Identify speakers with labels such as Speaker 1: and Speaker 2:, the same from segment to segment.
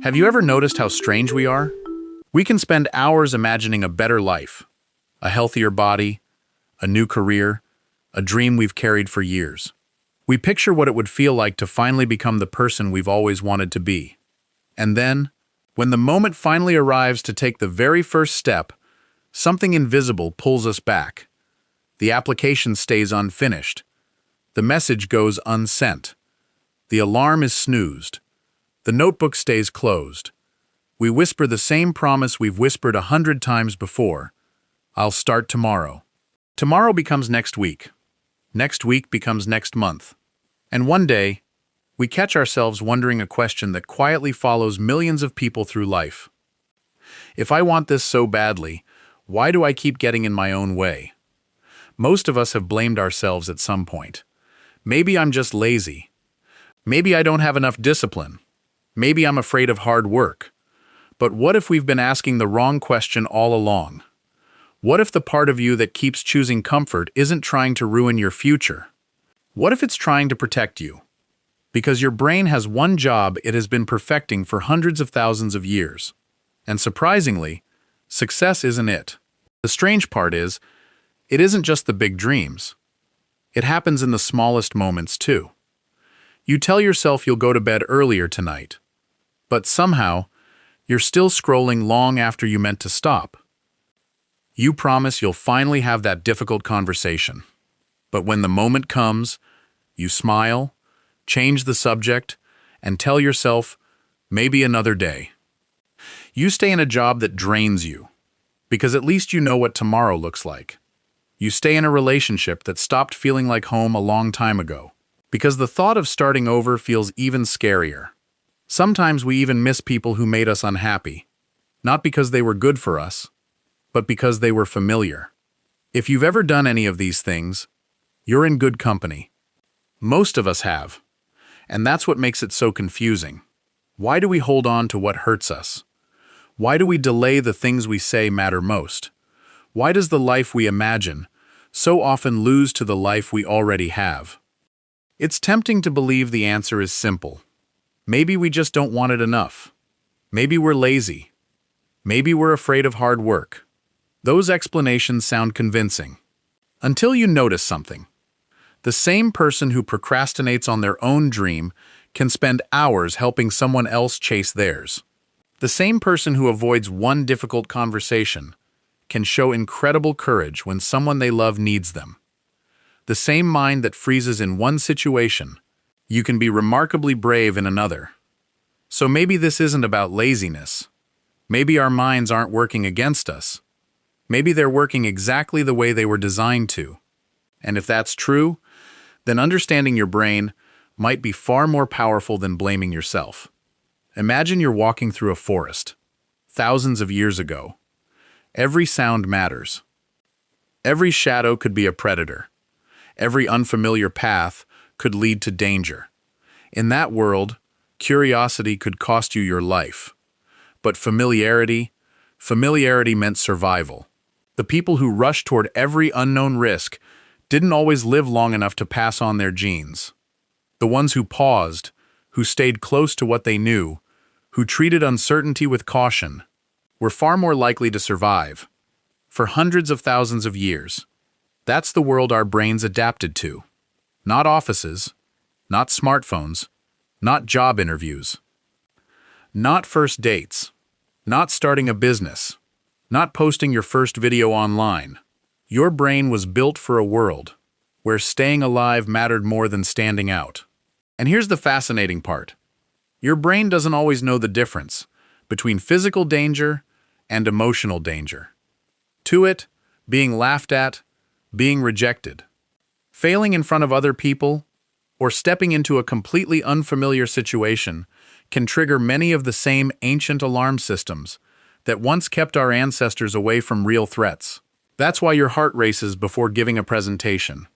Speaker 1: Have you ever noticed how strange we are? We can spend hours imagining a better life, a healthier body, a new career, a dream we've carried for years. We picture what it would feel like to finally become the person we've always wanted to be. And then, when the moment finally arrives to take the very first step, something invisible pulls us back. The application stays unfinished. The message goes unsent. The alarm is snoozed. The notebook stays closed. We whisper the same promise we've whispered 100 times before. I'll start tomorrow. Tomorrow becomes next week. Next week becomes next month. And one day, we catch ourselves wondering a question that quietly follows millions of people through life. If I want this so badly, why do I keep getting in my own way? Most of us have blamed ourselves at some point. Maybe I'm just lazy. Maybe I don't have enough discipline. Maybe I'm afraid of hard work. But what if we've been asking the wrong question all along? What if the part of you that keeps choosing comfort isn't trying to ruin your future? What if it's trying to protect you? Because your brain has one job it has been perfecting for hundreds of thousands of years. And surprisingly, success isn't it. The strange part is, it isn't just the big dreams. It happens in the smallest moments too. You tell yourself you'll go to bed earlier tonight, but somehow, you're still scrolling long after you meant to stop. You promise you'll finally have that difficult conversation. But when the moment comes, you smile, change the subject, and tell yourself, maybe another day. You stay in a job that drains you, because at least you know what tomorrow looks like. You stay in a relationship that stopped feeling like home a long time ago, because the thought of starting over feels even scarier. Sometimes we even miss people who made us unhappy, not because they were good for us, but because they were familiar. If you've ever done any of these things, you're in good company. Most of us have, and that's what makes it so confusing. Why do we hold on to what hurts us? Why do we delay the things we say matter most? Why does the life we imagine so often lose to the life we already have? It's tempting to believe the answer is simple. Maybe we just don't want it enough. Maybe we're lazy. Maybe we're afraid of hard work. Those explanations sound convincing. Until you notice something. The same person who procrastinates on their own dream can spend hours helping someone else chase theirs. The same person who avoids one difficult conversation can show incredible courage when someone they love needs them. The same mind that freezes in one situation, you can be remarkably brave in another. So maybe this isn't about laziness. Maybe our minds aren't working against us. Maybe they're working exactly the way they were designed to. And if that's true, then understanding your brain might be far more powerful than blaming yourself. Imagine you're walking through a forest, thousands of years ago. Every sound matters. Every shadow could be a predator. Every unfamiliar path could lead to danger. In that world, curiosity could cost you your life. But familiarity meant survival. The people who rushed toward every unknown risk didn't always live long enough to pass on their genes. The ones who paused, who stayed close to what they knew, who treated uncertainty with caution, were far more likely to survive. For hundreds of thousands of years. That's the world our brains adapted to. Not offices, not smartphones, not job interviews, not first dates, not starting a business, not posting your first video online. Your brain was built for a world where staying alive mattered more than standing out. And here's the fascinating part. Your brain doesn't always know the difference between physical danger and emotional danger. To it, being laughed at, being rejected, failing in front of other people, or stepping into a completely unfamiliar situation can trigger many of the same ancient alarm systems that once kept our ancestors away from real threats. That's why your heart races before giving a presentation,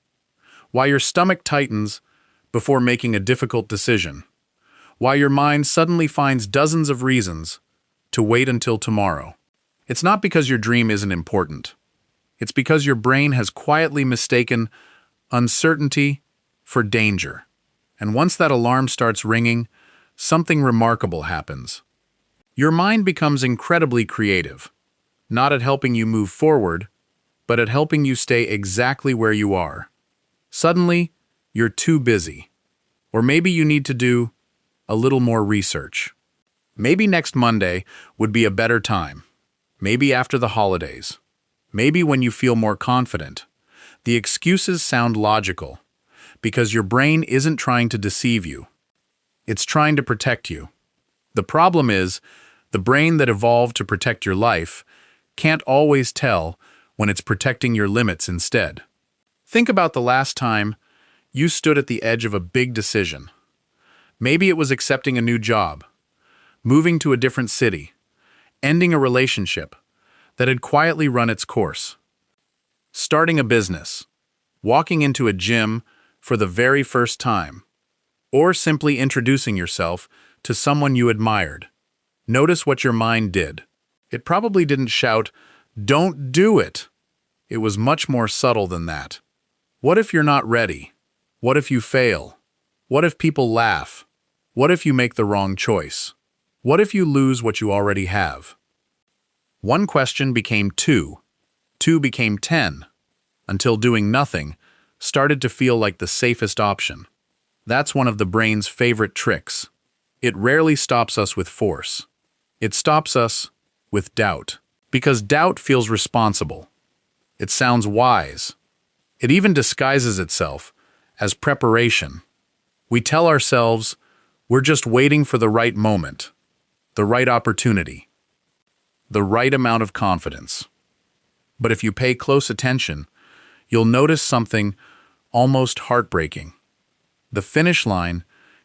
Speaker 1: why your stomach tightens before making a difficult decision, why your mind suddenly finds dozens of reasons to wait until tomorrow. It's not because your dream isn't important. It's because your brain has quietly mistaken uncertainty for danger. And once that alarm starts ringing, something remarkable happens. Your mind becomes incredibly creative, not at helping you move forward, but at helping you stay exactly where you are. Suddenly, you're too busy. Or maybe you need to do a little more research. Maybe next Monday would be a better time. Maybe after the holidays. Maybe when you feel more confident. The excuses sound logical, because your brain isn't trying to deceive you. It's trying to protect you. The problem is, the brain that evolved to protect your life can't always tell when it's protecting your limits instead. Think about the last time you stood at the edge of a big decision. Maybe it was accepting a new job, moving to a different city, ending a relationship that had quietly run its course, starting a business, walking into a gym for the very first time, or simply introducing yourself to someone you admired. Notice what your mind did. It probably didn't shout, "Don't do it!" It was much more subtle than that. What if you're not ready? What if you fail? What if people laugh? What if you make the wrong choice? What if you lose what you already have? One question became two. Two became 10, until doing nothing started to feel like the safest option. That's one of the brain's favorite tricks. It rarely stops us with force. It stops us with doubt, because doubt feels responsible. It sounds wise. It even disguises itself as preparation. We tell ourselves we're just waiting for the right moment, the right opportunity, the right amount of confidence. But if you pay close attention, you'll notice something almost heartbreaking. The finish line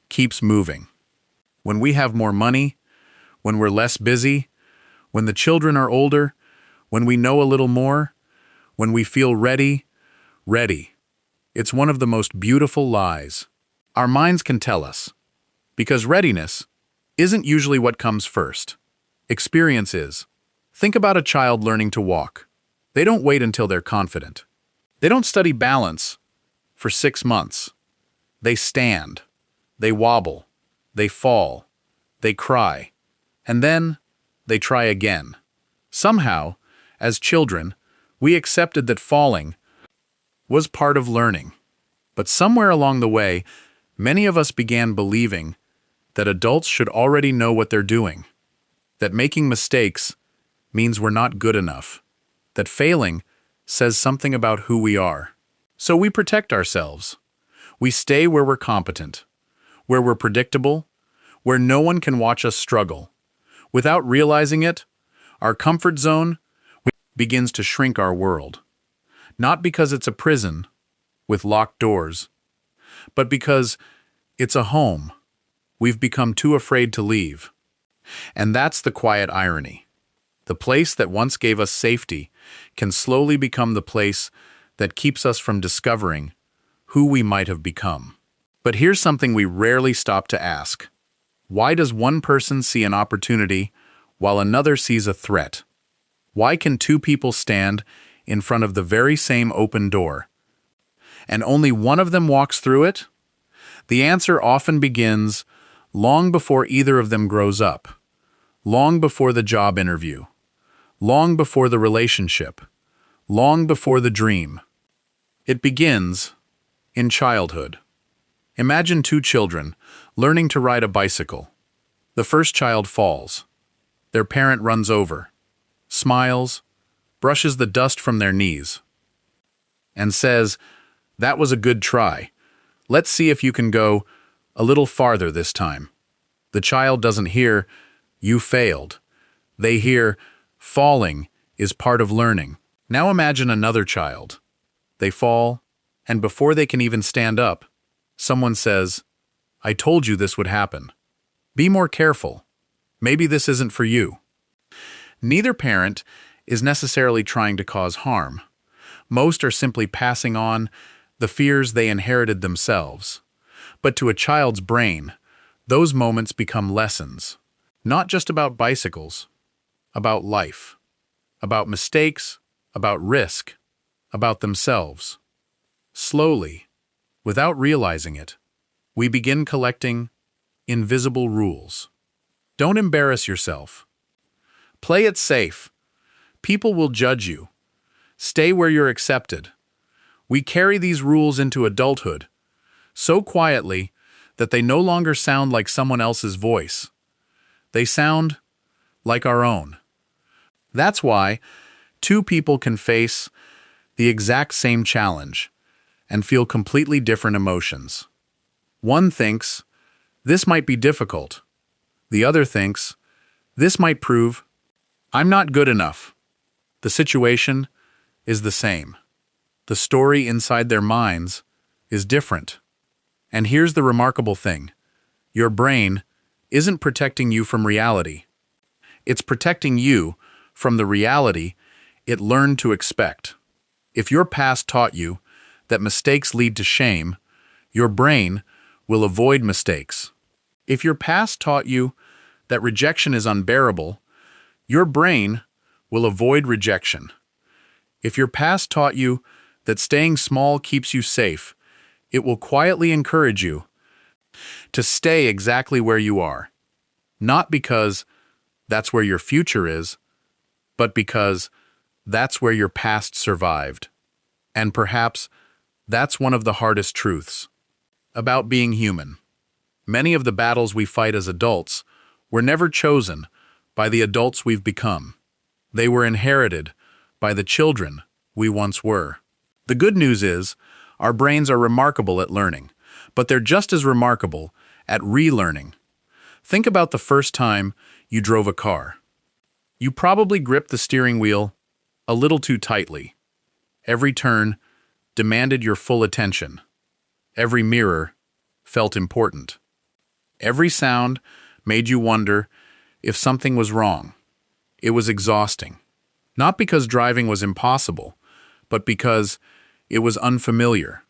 Speaker 1: keeps moving. When we have more money, when we're less busy, when the children are older, when we know a little more, when we feel ready. It's one of the most beautiful lies our minds can tell us. Because readiness isn't usually what comes first. Experience is. Think about a child learning to walk. They don't wait until they're confident. They don't study balance for 6 months. They stand. They wobble. They fall. They cry. And then they try again. Somehow, as children, we accepted that falling was part of learning. But somewhere along the way, many of us began believing that adults should already know what they're doing, that making mistakes means we're not good enough, that failing says something about who we are. So we protect ourselves. We stay where we're competent, where we're predictable, where no one can watch us struggle. Without realizing it, our comfort zone begins to shrink our world. Not because it's a prison with locked doors, but because it's a home we've become too afraid to leave. And that's the quiet irony. The place that once gave us safety can slowly become the place that keeps us from discovering who we might have become. But here's something we rarely stop to ask. Why does one person see an opportunity while another sees a threat? Why can two people stand in front of the very same open door, and only one of them walks through it? The answer often begins long before either of them grows up, long before the job interview, long before the relationship, long before the dream. It begins in childhood. Imagine two children learning to ride a bicycle. The first child falls. Their parent runs over, smiles, brushes the dust from their knees, and says, "That was a good try. Let's see if you can go a little farther this time." The child doesn't hear, "You failed." They hear, "Falling is part of learning." Now imagine another child. They fall, and before they can even stand up, someone says, "I told you this would happen. Be more careful. Maybe this isn't for you." Neither parent is necessarily trying to cause harm. Most are simply passing on the fears they inherited themselves. But to a child's brain, those moments become lessons, not just about bicycles, about life, about mistakes, about risk, about themselves. Slowly, without realizing it, we begin collecting invisible rules. Don't embarrass yourself. Play it safe. People will judge you. Stay where you're accepted. We carry these rules into adulthood, so quietly that they no longer sound like someone else's voice. They sound like our own. That's why two people can face the exact same challenge and feel completely different emotions. One thinks, this might be difficult. The other thinks, this might prove I'm not good enough. The situation is the same. The story inside their minds is different. And here's the remarkable thing. Your brain isn't protecting you from reality. It's protecting you from the reality it learned to expect. If your past taught you that mistakes lead to shame, your brain will avoid mistakes. If your past taught you that rejection is unbearable, your brain will avoid rejection. If your past taught you that staying small keeps you safe, it will quietly encourage you to stay exactly where you are. Not because that's where your future is, but because that's where your past survived. And perhaps that's one of the hardest truths about being human. Many of the battles we fight as adults were never chosen by the adults we've become. They were inherited by the children we once were. The good news is, our brains are remarkable at learning, but they're just as remarkable at relearning. Think about the first time you drove a car. You probably gripped the steering wheel a little too tightly. Every turn demanded your full attention. Every mirror felt important. Every sound made you wonder if something was wrong. It was exhausting. Not because driving was impossible, but because it was unfamiliar.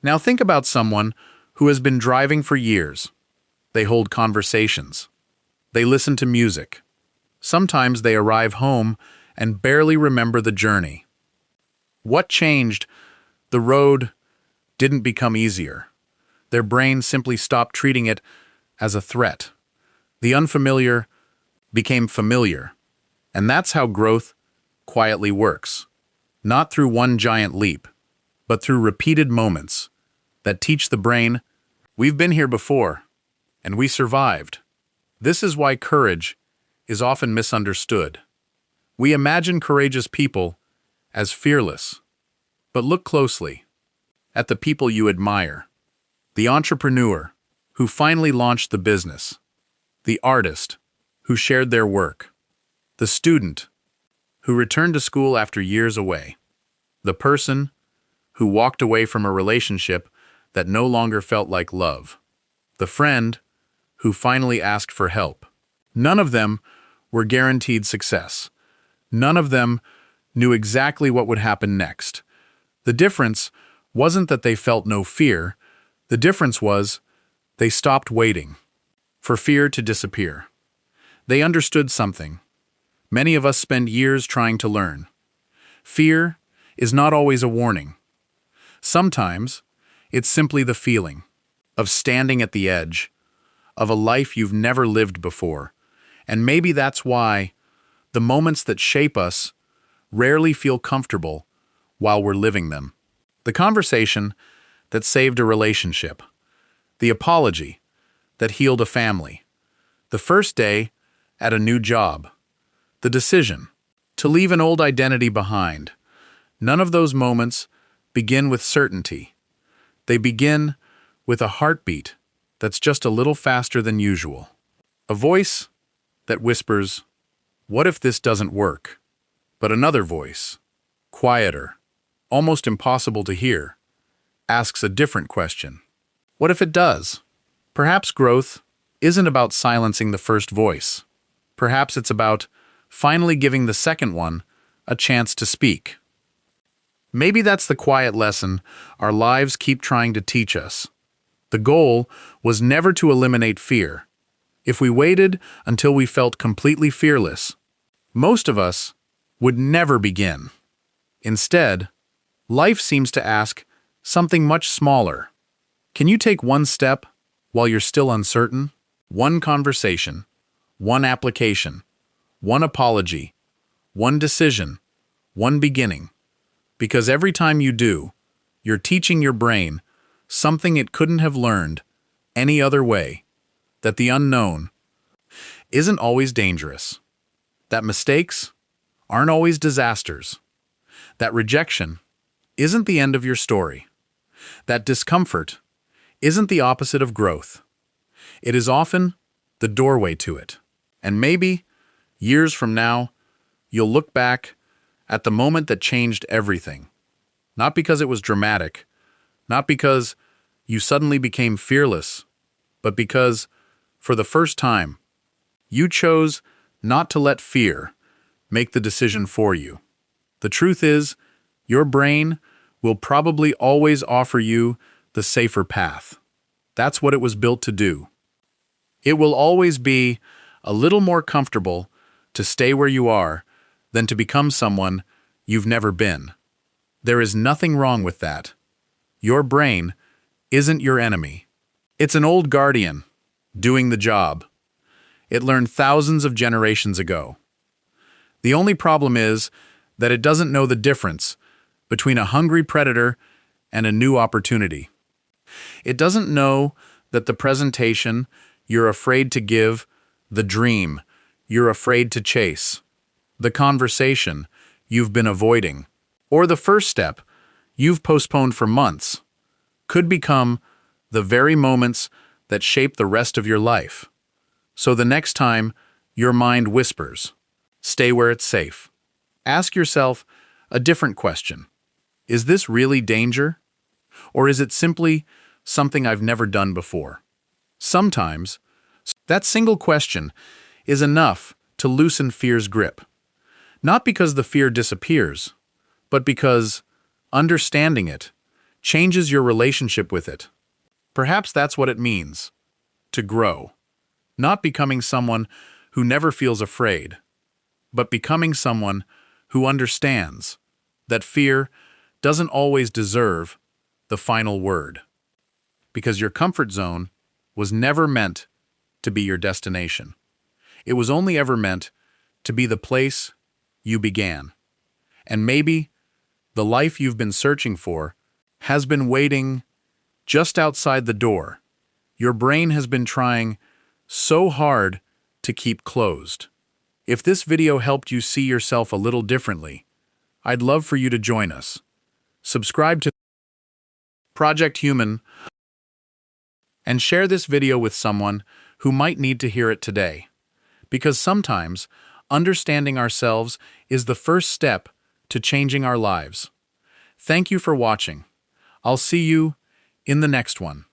Speaker 1: Now think about someone who has been driving for years. They hold conversations. They listen to music. Sometimes they arrive home and barely remember the journey. What changed? The road didn't become easier. Their brain simply stopped treating it as a threat. The unfamiliar became familiar. And that's how growth quietly works. Not through one giant leap, but through repeated moments that teach the brain, we've been here before, and we survived. This is why courage is often misunderstood. We imagine courageous people as fearless, but look closely at the people you admire. The entrepreneur who finally launched the business, the artist who shared their work, the student who returned to school after years away, the person who walked away from a relationship that no longer felt like love, the friend who finally asked for help. None of them were guaranteed success. None of them knew exactly what would happen next. The difference wasn't that they felt no fear. The difference was they stopped waiting for fear to disappear. They understood something many of us spend years trying to learn. Fear is not always a warning. Sometimes it's simply the feeling of standing at the edge of a life you've never lived before. And maybe that's why the moments that shape us rarely feel comfortable while we're living them. The conversation that saved a relationship, the apology that healed a family, the first day at a new job, the decision to leave an old identity behind. None of those moments begin with certainty. They begin with a heartbeat that's just a little faster than usual. A voice that whispers, "What if this doesn't work?" But another voice, quieter, almost impossible to hear, asks a different question. What if it does? Perhaps growth isn't about silencing the first voice. Perhaps it's about finally giving the second one a chance to speak. Maybe that's the quiet lesson our lives keep trying to teach us. The goal was never to eliminate fear. If we waited until we felt completely fearless, most of us would never begin. Instead, life seems to ask something much smaller. Can you take one step while you're still uncertain? One conversation, one application, one apology, one decision, one beginning. Because every time you do, you're teaching your brain something it couldn't have learned any other way, that the unknown isn't always dangerous, that mistakes aren't always disasters, that rejection isn't the end of your story, that discomfort isn't the opposite of growth. It is often the doorway to it. And maybe, years from now, you'll look back at the moment that changed everything. Not because it was dramatic, not because you suddenly became fearless, but because, for the first time, you chose not to let fear make the decision for you. The truth is, your brain will probably always offer you the safer path. That's what it was built to do. It will always be a little more comfortable to stay where you are than to become someone you've never been. There is nothing wrong with that. Your brain isn't your enemy. It's an old guardian doing the job. It learned thousands of generations ago. The only problem is that it doesn't know the difference between a hungry predator and a new opportunity. It doesn't know that the presentation you're afraid to give, the dream you're afraid to chase, the conversation you've been avoiding, or the first step you've postponed for months, could become the very moments that shape the rest of your life. So the next time your mind whispers, stay where it's safe. Ask yourself a different question. Is this really danger? Or is it simply something I've never done before? Sometimes, that single question is enough to loosen fear's grip. Not because the fear disappears, but because understanding it changes your relationship with it. Perhaps that's what it means to grow. Not becoming someone who never feels afraid, but becoming someone who understands that fear doesn't always deserve the final word. Because your comfort zone was never meant to be your destination. It was only ever meant to be the place you began. And maybe the life you've been searching for has been waiting just outside the door. Your brain has been trying so hard to keep closed. If this video helped you see yourself a little differently, I'd love for you to join us. Subscribe to Project Human and share this video with someone who might need to hear it today. Because sometimes, understanding ourselves is the first step to changing our lives. Thank you for watching. I'll see you in the next one.